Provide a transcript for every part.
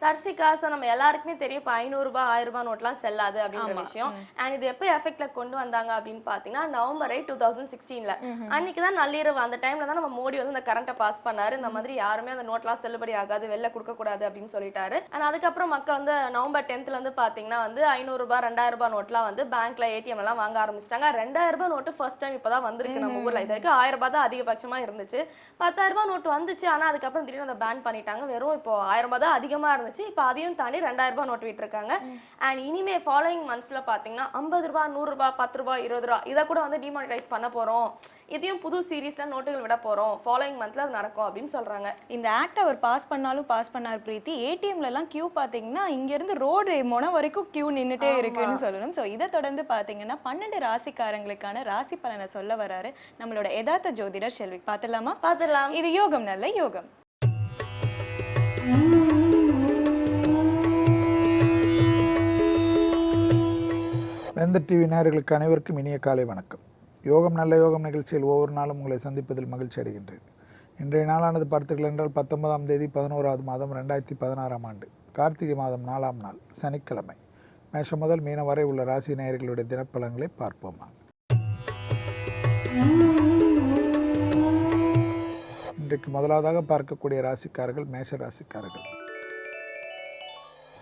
Darshika, so நம்ம எல்லாருக்குமே தெரியும் இப்போ 500 ரூபாய் 1000 ரூபாய் நோட்லாம் செல்லாது அப்படின்ற விஷயம். அண்ட் இது எப்போ எஃபெக்ட்ல கொண்டு வந்தாங்க அப்படின்னு பார்த்தீங்கன்னா நவம்பர் 8 2016ல அன்னைக்கு தான் நள்ளிரவு. அந்த டைம்ல தான் நம்ம மோடி வந்து இந்த கரண்ட்டை பாஸ் பண்ணாரு. இந்த மாதிரி யாருமே அந்த நோட்லாம் செல்லுபடி ஆகாது, வெளில கொடுக்கக்கூடாது அப்படின்னு சொல்லிட்டாரு. அண்ட் அதுக்கப்புறம் மக்கள் வந்து நவம்பர் 10th வந்து பார்த்தீங்கன்னா வந்து 500 ரூபாய் 2000 ரூபாய் நோட்லாம் வந்து பேங்க்ல ஏடிஎம் எல்லாம் வாங்க ஆரம்பிச்சிட்டாங்க. 2000 ரூபாய் நோட்டு ஃபர்ஸ்ட் டைம் இப்போதான் வந்திருக்கு நம்ம ஊர்ல. இது வரைக்கும் 1000 ரூபாய் தான் அதிகபட்சமா இருந்துச்சு. 10,000 ரூபாய் நோட்டு வந்துச்சு. ஆனால் அதுக்கப்புறம் திடீர்னு அதை பேன் பண்ணிட்டாங்க. வெறும் இப்போ 1000 ரூபாய் தான் அதிகமா இருந்துச்சு. இப்போ அதையும் தாண்டி 2000 ரூபாய் நோட்டு விட்டுருக்காங்க. அண்ட் இனிமே ஃபாலோயிங் மந்த்ஸ்ல பாத்தீங்கன்னா 50 ரூபாய் 100 ரூபாய் 10 ரூபாய் 20 ரூபாய் இதை கூட வந்து டிமானிட்டைஸ் பண்ண போறோம். இதையும் புது சீரீஸ்ல நோட்டுகள் விட போறோம். ஃபாலோயிங் மந்த்ல அது நடக்கும் அப்படின்னு சொல்றாங்க. இந்த ஆக்ட் அவர் பாஸ் பண்ணாலும் பாஸ் பண்ணார் பிரீத்தி. ஏடிஎம்ல எல்லாம் கியூ பாத்தீங்கன்னா இங்க இருந்து ரோடு மொன வரைக்கும் கியூ நின்னுட்டே இருக்குன்னு சொல்லணும். சோ இதை தொடர்ந்து பாத்தீங்கன்னா 12 ராசிக்காரங்களுக்கான ராசி பலனை சொல்ல வராரு நம்மளோட யதார்த்த ஜோதிடர் செல்வி. பாத்துடலாம். இது யோகம் நல்ல யோகம். வேந்தர் டிவி நேயர்களுக்கு அனைவருக்கும் இனிய காலை வணக்கம். யோகம் நல்ல யோகம் நிகழ்ச்சியில் ஒவ்வொரு நாளும் உங்களை சந்திப்பதில் மகிழ்ச்சி அடைகின்றேன். இன்றைய நாளானது பார்த்தீர்கள் என்றால் 19ஆம் தேதி 11வது மாதம் 2016ஆம் ஆண்டு கார்த்திகை மாதம் 4ஆம் நாள் சனிக்கிழமை. மேஷம் முதல் மீனம் வரை உள்ள ராசி நேயர்களுடைய தினப்பலன்களை பார்ப்போமா. இன்றைக்கு முதலாவதாக பார்க்கக்கூடிய ராசிக்காரர்கள் மேஷ ராசிக்காரர்கள்.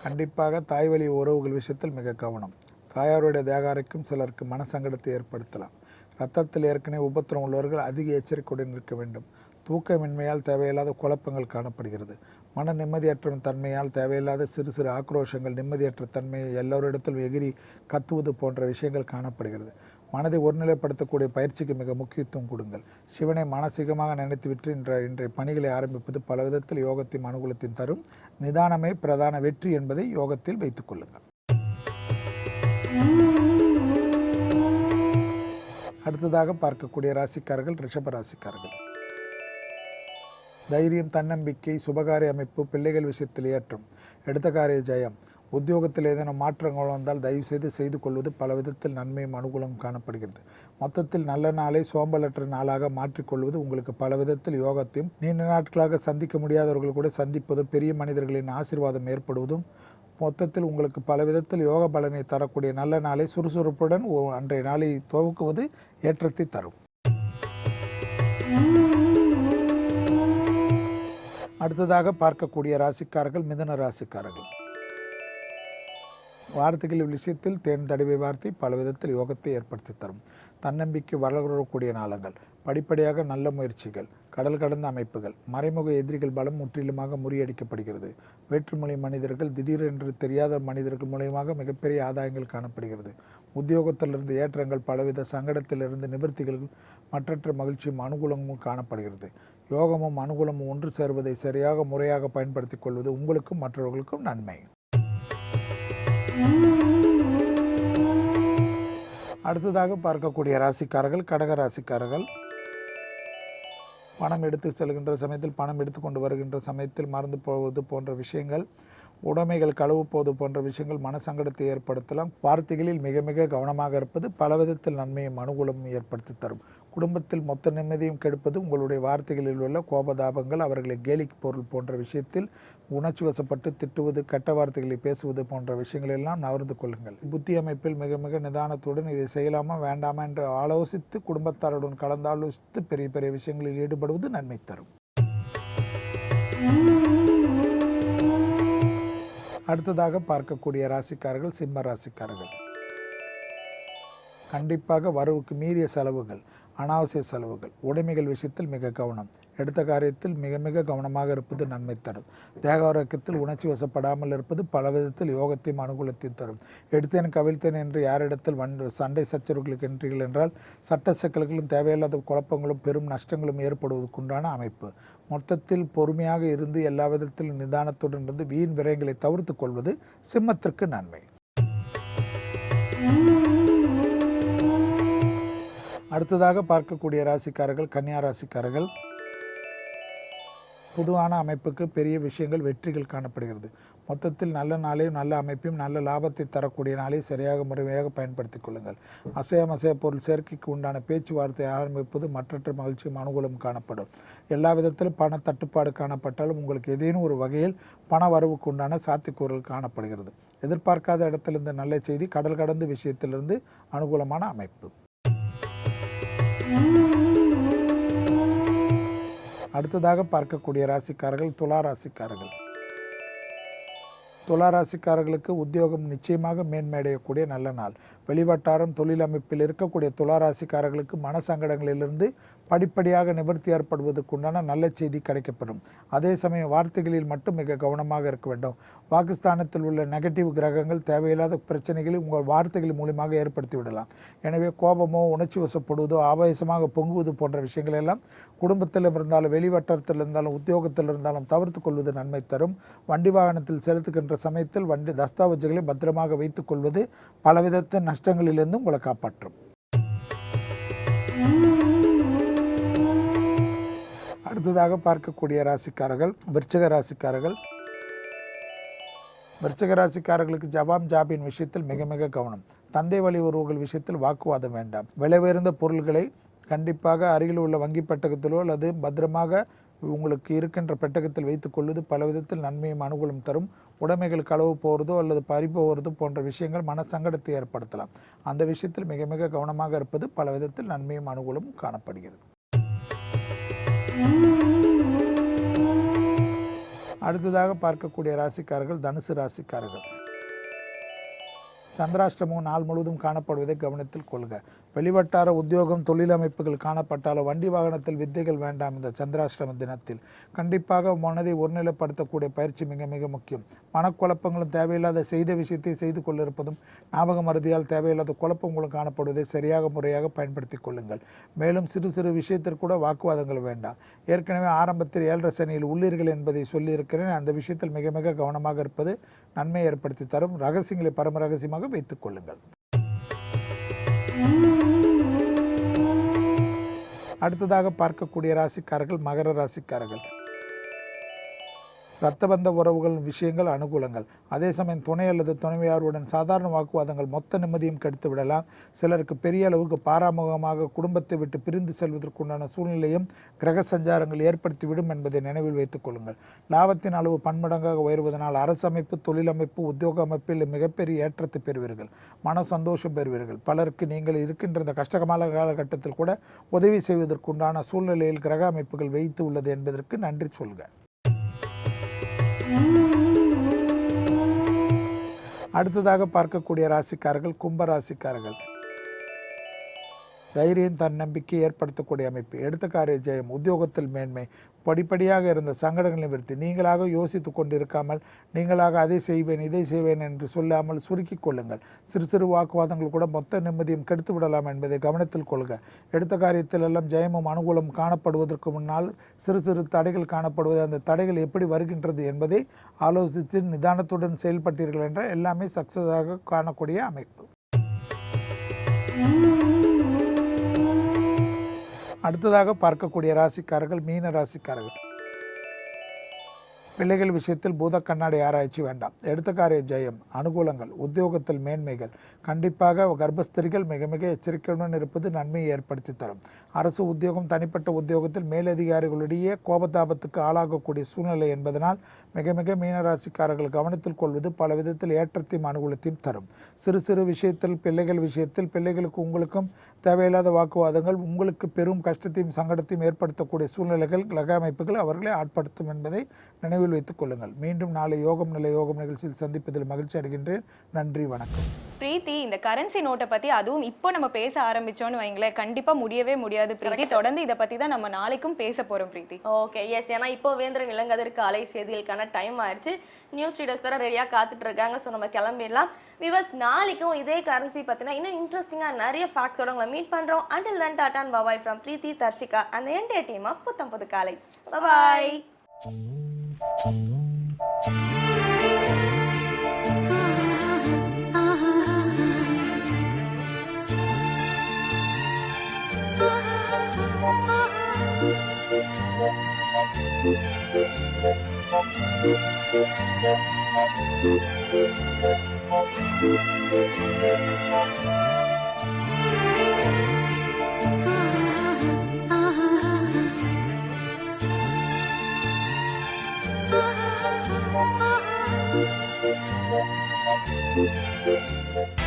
கண்டிப்பாக தாய் வழி உறவுகள் விஷயத்தில் மிக கவனம். தாயாருடைய தேகாரைக்கும் சிலருக்கு மனசங்கடத்தை ஏற்படுத்தலாம். இரத்தத்தில் ஏற்கனவே உபத்திரம் உள்ளவர்கள் அதிக எச்சரிக்கையுடன் இருக்க வேண்டும். தூக்கமின்மையால் தேவையில்லாத குழப்பங்கள் காணப்படுகிறது. மன நிம்மதியற்ற தன்மையால் தேவையில்லாத சிறு சிறு ஆக்ரோஷங்கள், நிம்மதியற்ற தன்மையை எல்லோரிடத்திலும் எகிரி கத்துவது போன்ற விஷயங்கள் காணப்படுகிறது. மனதை ஒருநிலைப்படுத்தக்கூடிய பயிற்சிக்கு மிக முக்கியத்துவம் கொடுங்கள். சிவனை மானசீகமாக நினைத்துவிட்டு இன்றைய பணிகளை ஆரம்பிப்பது பல விதத்தில் யோகத்தையும் அனுகூலத்தையும் தரும். நிதானமே பிரதான வெற்றி என்பதை யோகத்தில் வைத்துக் கொள்ளுங்கள். அடுத்ததாக பார்க்கக்கூடிய ராசிக்காரர்கள் ரிஷப ராசிக்காரர்கள். தைரியம், தன்னம்பிக்கை, சுபகாரிய அமைப்பு, பிள்ளைகள் விஷயத்தில் ஏற்றம், எடுத்த காரிய ஜெயம். உத்தியோகத்தில் ஏதேனும் மாற்றங்கள் வந்தால் தயவு செய்து கொள்வது பல விதத்தில் நன்மையும் அனுகூலம் காணப்படுகிறது. மொத்தத்தில் நல்ல நாளை சோம்பலற்ற நாளாக மாற்றிக்கொள்வது உங்களுக்கு பல விதத்தில் யோகத்தையும், நீண்ட நாட்களாக சந்திக்க முடியாதவர்கள் கூட சந்திப்பதும், பெரிய மனிதர்களின் ஆசீர்வாதம் ஏற்படுவதும், மொத்தத்தில் உங்களுக்கு பல விதத்தில் யோக பலனை தரக்கூடிய நல்ல நாளை சுறுசுறுப்புடன் அன்றைய நாளை துவக்குவது ஏற்றத்தை தரும். அடுத்ததாக பார்க்கக்கூடிய ராசிக்காரர்கள் மிதுன ராசிக்காரர்கள். வார்த்தைகள் விஷயத்தில் தேன் தடவை வார்த்தை பல விதத்தில் யோகத்தை ஏற்படுத்தி தரும். தன்னம்பிக்கை வளரக்கூடிய நாளங்கள், படிப்படியாக நல்ல முயற்சிகள், கடல் கடந்த அமைப்புகள், மறைமுக எதிரிகள் பலம் முற்றிலுமாக முறியடிக்கப்படுகிறது. வேற்றுமொழி மனிதர்கள், திடீரென்று தெரியாத மனிதர்கள் மூலயமாக மிகப்பெரிய ஆதாயங்கள் காணப்படுகிறது. உத்தியோகத்திலிருந்து ஏற்றங்கள், பலவித சங்கடத்திலிருந்து நிவர்த்திகள், மற்றற்ற மகிழ்ச்சியும் அனுகூலமும் காணப்படுகிறது. யோகமும் அனுகூலமும் ஒன்று சேர்வதை சரியாக முறையாக பயன்படுத்தி கொள்வது உங்களுக்கும் மற்றவர்களுக்கும் நன்மை. அடுத்ததாக பார்க்கக்கூடிய ராசிக்காரர்கள் கடக ராசிக்காரர்கள். பணம் எடுத்து செல்கின்ற சமயத்தில், பணம் எடுத்துக்கொண்டு வருகின்ற சமயத்தில் மறந்து போவது போன்ற விஷயங்கள், உடைமைகள் களவு போவது போன்ற விஷயங்கள் மனசங்கடத்தை ஏற்படுத்தலாம். வார்த்தைகளில் மிக மிக கவனமாக இருப்பது பல விதத்தில் நன்மையும் அனுகூலமும் ஏற்படுத்தி தரும். குடும்பத்தில் மொத்த நிம்மதியும் கெடுப்பது உங்களுடைய வார்த்தைகளில் உள்ள கோபதாபங்கள், அவர்களை கேலிக் பொருள் போன்ற விஷயத்தில் உணர்ச்சி வசப்பட்டு திட்டுவது, கெட்ட வார்த்தைகளை பேசுவது போன்ற விஷயங்கள் எல்லாம் நகர்ந்து கொள்ளுங்கள். புத்தி அமைப்பில் மிக மிக நிதானத்துடன் இதை செய்யலாமா வேண்டாமா என்று ஆலோசித்து குடும்பத்தாருடன் கலந்தாலோசித்து பெரிய பெரிய விஷயங்களில் ஈடுபடுவது நன்மை தரும். அடுத்ததாக பார்க்கக்கூடிய ராசிக்காரர்கள் சிம்ம ராசிக்காரர்கள். கண்டிப்பாக வரவுக்கு மீறிய செலவுகள், அனாவசிய செலவுகள், உடைமைகள் விஷயத்தில் மிக கவனம். எடுத்த காரியத்தில் மிக மிக கவனமாக இருப்பது நன்மை தரும். தேக ஆரோக்கியத்தில் உணர்ச்சி வசப்படாமல் இருப்பது பல விதத்தில் யோகத்தையும் அனுகூலத்தையும் தரும். எடுத்தேன் கவிழ்த்தேன் என்று யாரிடத்தில் சண்டை சச்சரவுகளுக்கு என்றீர்கள் என்றால் சட்ட சிக்கல்களும் தேவையில்லாத குழப்பங்களும் பெரும் நஷ்டங்களும் ஏற்படுவதற்குண்டான அமைப்பு. மொத்தத்தில் பொறுமையாக இருந்து எல்லா விதத்திலும் நிதானத்துடன் இருந்து வீண் விரயங்களை தவிர்த்து கொள்வது சிம்மத்திற்கு நன்மை. அடுத்ததாக பார்க்கக்கூடிய ராசிக்காரர்கள் கன்னியா ராசிக்காரர்கள். பொதுவான அமைப்புக்கு பெரிய விஷயங்கள் வெற்றிகள் காணப்படுகிறது. மொத்தத்தில் நல்ல நாளையும் நல்ல அமைப்பையும் நல்ல லாபத்தை தரக்கூடிய நாளையும் சரியாக முறையாக பயன்படுத்தி கொள்ளுங்கள். அசைய பொருள் சேர்க்கைக்கு உண்டான பேச்சுவார்த்தை ஆரம்பிப்பது மற்றற்ற மகிழ்ச்சியும் அனுகூலம் காணப்படும். எல்லா விதத்திலும் பண தட்டுப்பாடு காணப்பட்டாலும் உங்களுக்கு ஏதேனும் ஒரு வகையில் பண வரவுக்கு உண்டான சாத்தியக்கூறுகள் காணப்படுகிறது. எதிர்பார்க்காத இடத்திலிருந்து நல்ல செய்தி, கடல் கடந்த விஷயத்திலிருந்து அனுகூலமான அமைப்பு. அடுத்ததாக பார்க்கக்கூடிய ராசிக்காரர்கள் துலா ராசிக்காரர்கள். துலா ராசிக்காரர்களுக்கு உத்தியோகம் நிச்சயமாக மேன்மையடையக்கூடிய நல்ல நாள். வெளிவட்டாரம் தொழில் அமைப்பில் இருக்கக்கூடிய துலா ராசிக்காரர்களுக்கு மனசங்கடங்களிலிருந்து படிப்படியாக நிவர்த்தி ஏற்படுவதற்குண்டான நல்ல செய்தி கிடைக்கப்பெறும். அதே சமயம் வார்த்தைகளில் மட்டும் மிக கவனமாக இருக்க வேண்டும். பாகிஸ்தானத்தில் உள்ள நெகட்டிவ் கிரகங்கள் தேவையில்லாத பிரச்சனைகளை உங்கள் வார்த்தைகள் மூலமாக ஏற்படுத்தி விடலாம். எனவே கோபமோ உணர்ச்சி வசப்படுவதோ ஆவேசமாக பொங்குவது போன்ற விஷயங்கள் எல்லாம் குடும்பத்தில் இருந்தாலும் வெளிவட்டாரத்தில் இருந்தாலும் உத்தியோகத்தில் இருந்தாலும் தவிர்த்து கொள்வது நன்மை தரும். வண்டி வாகனத்தில் செலுத்துகின்ற சமயத்தில் வண்டி தஸ்தாவேஜுகளை பத்திரமாக வைத்துக் கொள்வது பலவிதத்த நஷ்டங்களிலிருந்து உங்களை காப்பாற்றும். அடுத்ததாக பார்க்கக்கூடிய ராசிக்காரர்கள் விருச்சிக ராசிக்காரர்கள். விருச்சிக ராசிக்காரர்களுக்கு ஜாபின் விஷயத்தில் மிக மிக கவனம். தந்தை வழி உறவுகள் விஷயத்தில் வாக்குவாதம் வேண்டாம். விலை உயர்ந்த பொருள்களை கண்டிப்பாக அருகில் உள்ள வங்கி பெட்டகத்திலோ அல்லது பத்திரமாக உங்களுக்கு இருக்கின்ற பெட்டகத்தில் வைத்துக் கொள்வது பல விதத்தில் நன்மையும் அனுகூலம் தரும். உடைமைகள் களவு போகிறதோ அல்லது பறி போகிறதோ போன்ற விஷயங்கள் மன சங்கடத்தை ஏற்படுத்தலாம். அந்த விஷயத்தில் மிக மிக கவனமாக இருப்பது பல விதத்தில் நன்மையும் அனுகூலமும் காணப்படுகிறது. அடுத்ததாக பார்க்கக்கூடிய ராசிக்காரர்கள் தனுசு ராசிக்காரர்கள். சந்திராஷ்டமம் நாள் முழுவதும் காணப்படுவதை கவனத்தில் கொள்க. வெளிவட்டார உத்தியோகம் தொழில் அமைப்புகள் காணப்பட்டாலும் வண்டி வாகனத்தில் வித்தைகள் வேண்டாம். இந்த சந்திராஷ்டம தினத்தில் கண்டிப்பாக மனதை ஒருநிலைப்படுத்தக்கூடிய பயிற்சி மிக மிக முக்கியம். மனக்குழப்பங்களும் தேவையில்லாத செய்த விஷயத்தை செய்து கொண்டிருப்பதும் ஞாபக மறதியால் தேவையில்லாத குழப்பங்களும் காணப்படுவதை சரியாக முறையாக பயன்படுத்தி கொள்ளுங்கள். மேலும் சிறு சிறு விஷயத்திற்கு கூட வாக்குவாதங்கள் வேண்டாம். ஏற்கனவே ஆரம்பத்தில் 7.5 சனியில் உள்ளீர்கள் என்பதை சொல்லியிருக்கிறேன். அந்த விஷயத்தில் மிக மிக கவனமாக இருப்பது நன்மை ஏற்படுத்தி தரும். ரகசியங்களை பரம ரகசியமாக வைத்துக் கொள்ளுங்கள். அடுத்ததாக பார்க்கக்கூடிய ராசிக்காரர்கள் மகர ராசிக்காரர்கள். இரத்தபந்த உறவுகள் விஷயங்கள் அனுகூலங்கள். அதே சமயம் துணை அல்லது துணைவியாருடன் சாதாரண வாக்குவாதங்கள் மொத்த நிம்மதியும் கெடுத்து விடலாம். சிலருக்கு பெரிய அளவுக்கு பாராமுகமாக குடும்பத்தை விட்டு பிரிந்து செல்வதற்குண்டான சூழ்நிலையும் கிரக சஞ்சாரங்கள் ஏற்படுத்திவிடும் என்பதை நினைவில் வைத்துக் கொள்ளுங்கள். லாபத்தின் அளவு பன்மடங்காக உயர்வதனால் அரசமைப்பு தொழில் அமைப்பு உத்தியோக அமைப்பில் மிகப்பெரிய ஏற்றத்தை பெறுவீர்கள். மன சந்தோஷம் பெறுவீர்கள். பலருக்கு நீங்கள் இருக்கின்ற இந்த கஷ்டகால காலகட்டத்தில் கூட உதவி செய்வதற்குண்டான சூழ்நிலையில் கிரக அமைப்புகள் வைத்து உள்ளது என்பதற்கு நன்றி சொல்க. அடுத்ததாக பார்க்கக்கூடிய ராசிக்காரர்கள் கும்ப ராசிக்காரர்கள். தைரியம் தன்னம்பிக்கை ஏற்படுத்தக்கூடிய அமைப்பு. எடுத்த காரிய ஜெயம். உத்தியோகத்தில் மேன்மை. படிப்படியாக இருந்த சங்கடங்களை நிறுத்தி நீங்களாக யோசித்து கொண்டிருக்காமல் நீங்களாக அதை செய்வேன் இதை செய்வேன் என்று சொல்லாமல் சுருக்கி கொள்ளுங்கள். சிறு சிறு வாக்குவாதங்கள் கூட மொத்த நிம்மதியும் கெடுத்து விடலாம் என்பதை கவனத்தில் கொள்க. எடுத்த காரியத்தில் எல்லாம் ஜெயமும் அனுகூலம் காணப்படுவதற்கு முன்னால் சிறு சிறு தடைகள் காணப்படுவது, அந்த தடைகள் எப்படி வருகின்றது என்பதை ஆலோசித்து நிதானத்துடன் செயல்பட்டீர்கள் என்ற எல்லாமே சக்சஸாக காணக்கூடிய அமைப்பு. அடுத்ததாக பார்க்கக்கூடிய ராசிக்காரர்கள் மீன ராசிக்காரர்கள். பிள்ளைகள் விஷயத்தில் பூத கண்ணாடி ஆராய்ச்சி வேண்டாம். எடுத்த காரிய ஜெயம் அனுகூலங்கள். உத்தியோகத்தில் மேன்மைகள். கண்டிப்பாக கர்ப்பஸ்திரிகள் மிக மிக எச்சரிக்கையுடன் இருப்பது நன்மையை ஏற்படுத்தி தரும். அரசு உத்தியோகம் தனிப்பட்ட உத்தியோகத்தில் மேலதிகாரிகளுடைய கோபதாபத்துக்கு ஆளாகக்கூடிய சூழ்நிலை என்பதனால் மிக மிக மீனராசிக்காரர்கள் கவனத்தில் கொள்வது பல விதத்தில் ஏற்றத்தையும் அனுகூலத்தையும் தரும். சிறு சிறு விஷயத்தில் பிள்ளைகள் விஷயத்தில் பிள்ளைகளுக்கு உங்களுக்கும் தேவையில்லாத வாக்குவாதங்கள் உங்களுக்கு பெரும் கஷ்டத்தையும் சங்கடத்தையும் ஏற்படுத்தக்கூடிய சூழ்நிலைகள் கிரக அமைப்புகள் அவர்களை ஆட்படுத்தும் என்பதை நினைவில் வைத்துக் கொள்ளுங்கள். மீண்டும் நாளை யோகம் நிலை யோகம் நிகழ்ச்சியில் சந்திப்பதில் மகிழ்ச்சி அடைகின்றேன். நன்றி, வணக்கம். பிரீத்தி, இந்த கரன்சி நோட்டை பத்தி அதுவும் இப்போ நம்ம பேச ஆரம்பிச்சோம்னு வைங்களேன், கண்டிப்பா முடியவே முடியாது பிரீத்தி. தொடர்ந்து இதை பத்தி தான் நம்ம நாளைக்கும் பேச போறோம் பிரீத்தி. Okay, S. ஏன்னா இப்போ வேந்திரன் இளங்கதிர் காலை செய்திகளுக்கான டைம் ஆயிடுச்சு. நியூஸ் ரீடர்ஸ் வேற ரெடியா காத்துட்டு இருக்காங்க. ஸோ நம்ம கிளம்பிடலாம். விவர்ஸ், நாளைக்கும் இதே கரன்சி பத்தினா இன்னும் இன்ட்ரெஸ்டிங்கா நிறைய ஃபேக்ட்ஸோட உங்களை மீட் பண்றோம். Until then, tata and bye bye from Preeti, Tarshika and the entire team of புத்தம் புது காலை. Bye bye. Ah